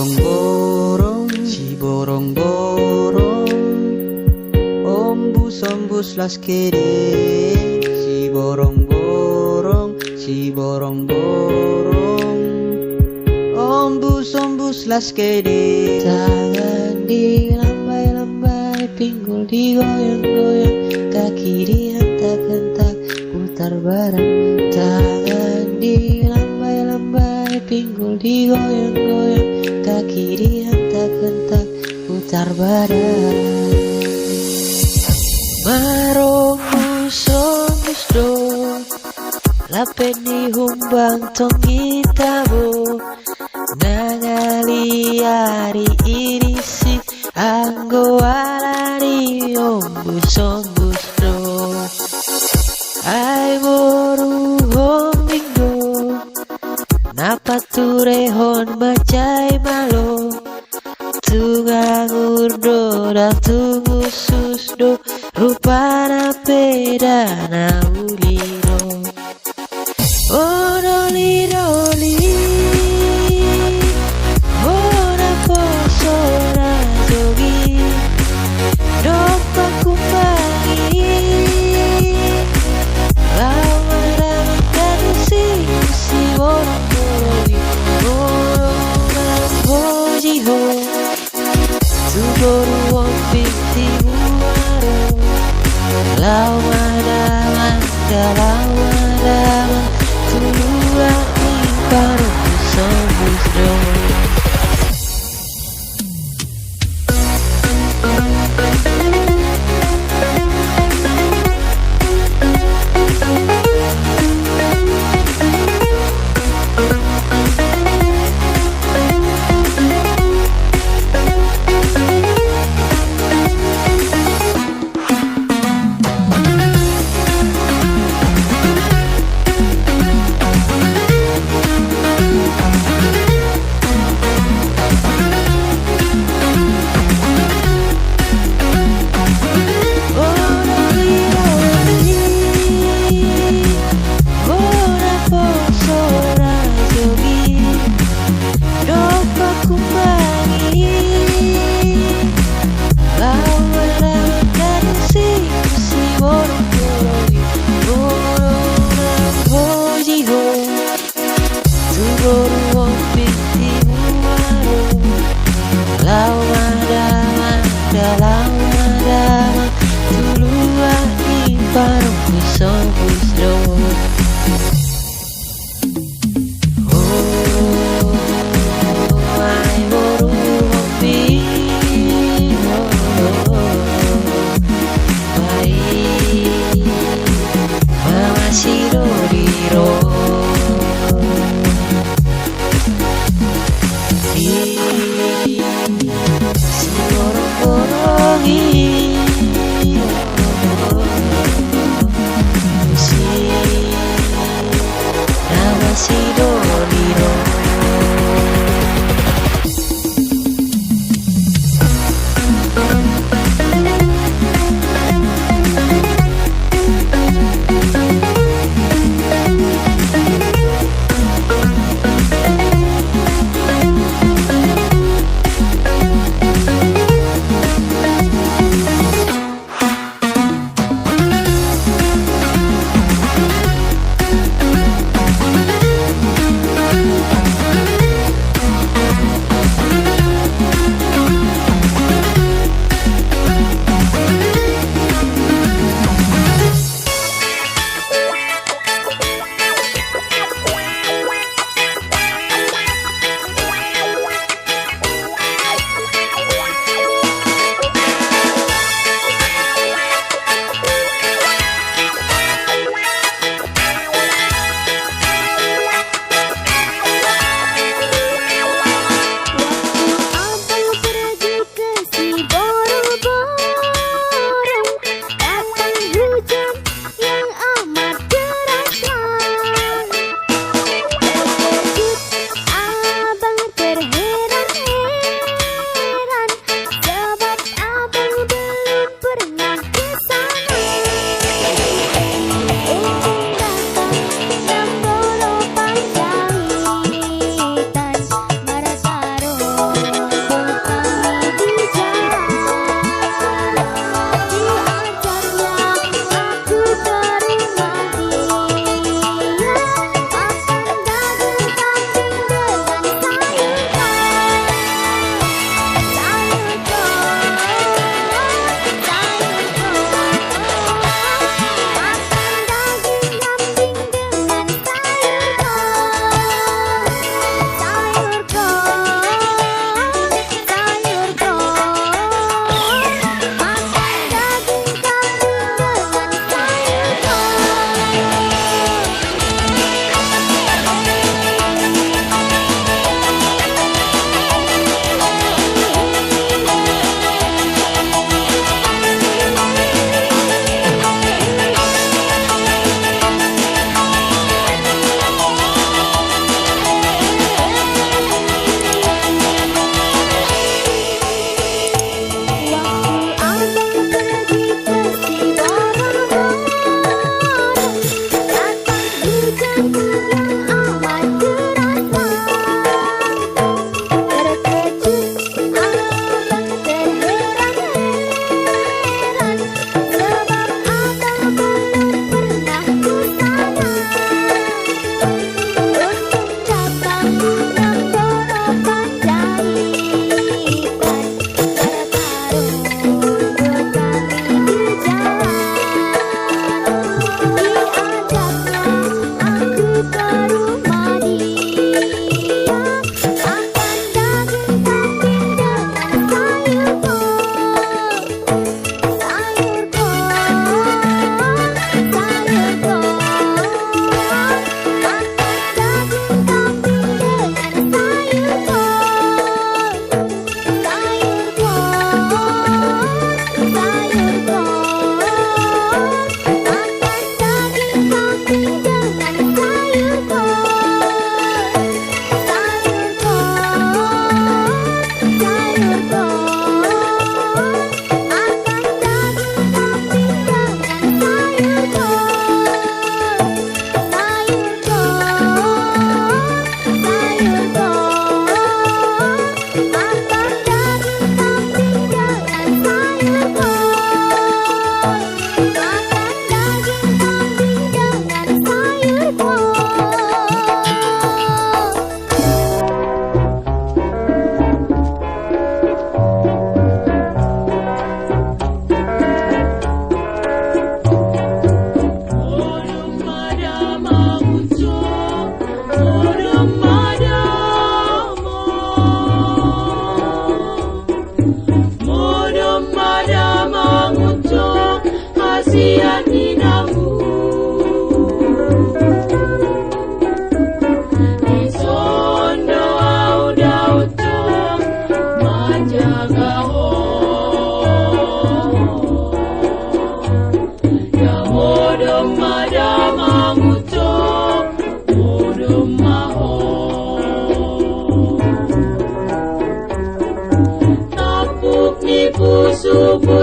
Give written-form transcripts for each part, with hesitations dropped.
borong-borong, si borong-borong, ombus-ombus las kede, si borong-borong, si borong-borong, ombus-ombus las kede. Tangan dilambai-lambai, pinggul digoyang-goyang, kaki dihentak-hentak, putar badan. Tangan dilambai-lambai, pinggul digoyang-goyang, kaki dihentak-hentak, putar badan. Maromu sombus do, lapen di humbang tongi tabo, nangali ari irisi, anggo alari ombus-ombus do. Ai boru hombingo, napaturehon macai malo, tungangur do dan tungusus do, rupana pedana uliro. Oh doli doli, ora poso rajogi, dopa kumbangi, lawan kanusi si orang borogi, orang hoji ho, tu boru omping timuaro, lawan dalam dalam. Tulua ibaru sombus do.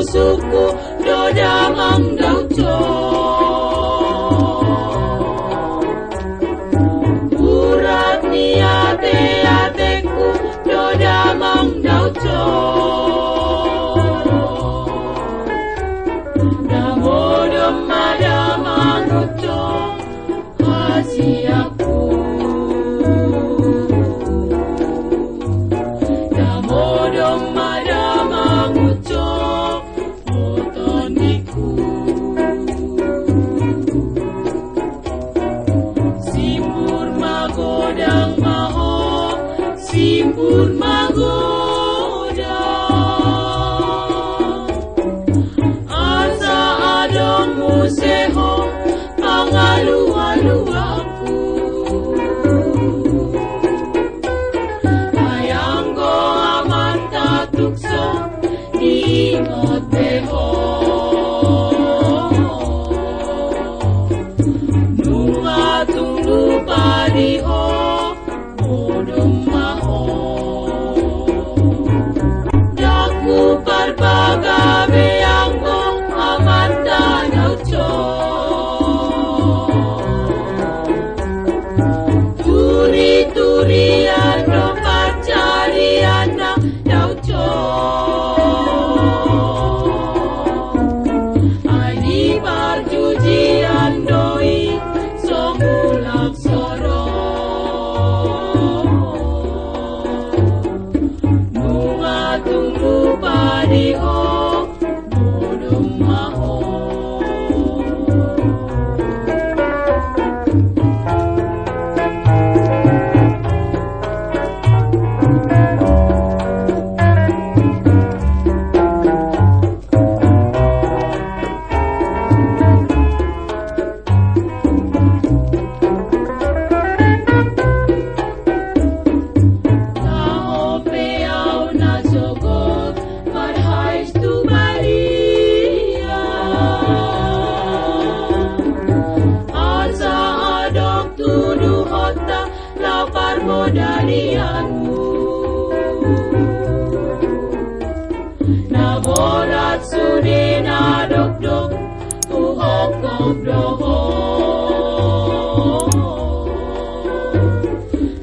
suku dodamang dauco urat niate ateku dodamang dauco namo domadamang uco hasiaku namo domadamang uco otoniku simpur magodang maho simpur magodang asa adong museho pangalu-alu aku ayang go aman tatukso ingot beho nunga tunggu padiho odom maho daku parbaga beyang go aman tanauco turi-turian do pacarian na dauco Adi parjujian doi somulak soro nunga tunggu padiho bodong maho modalianmu naborat sudina dok-dok uhok-ok doho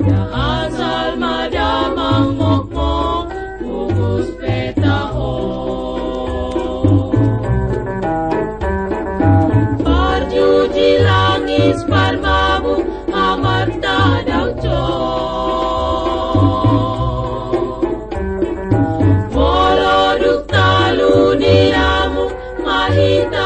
na asal madamang mokmo ugus petaho parjuji langis parmamu amarta dauco Moloduk taluniamu mahita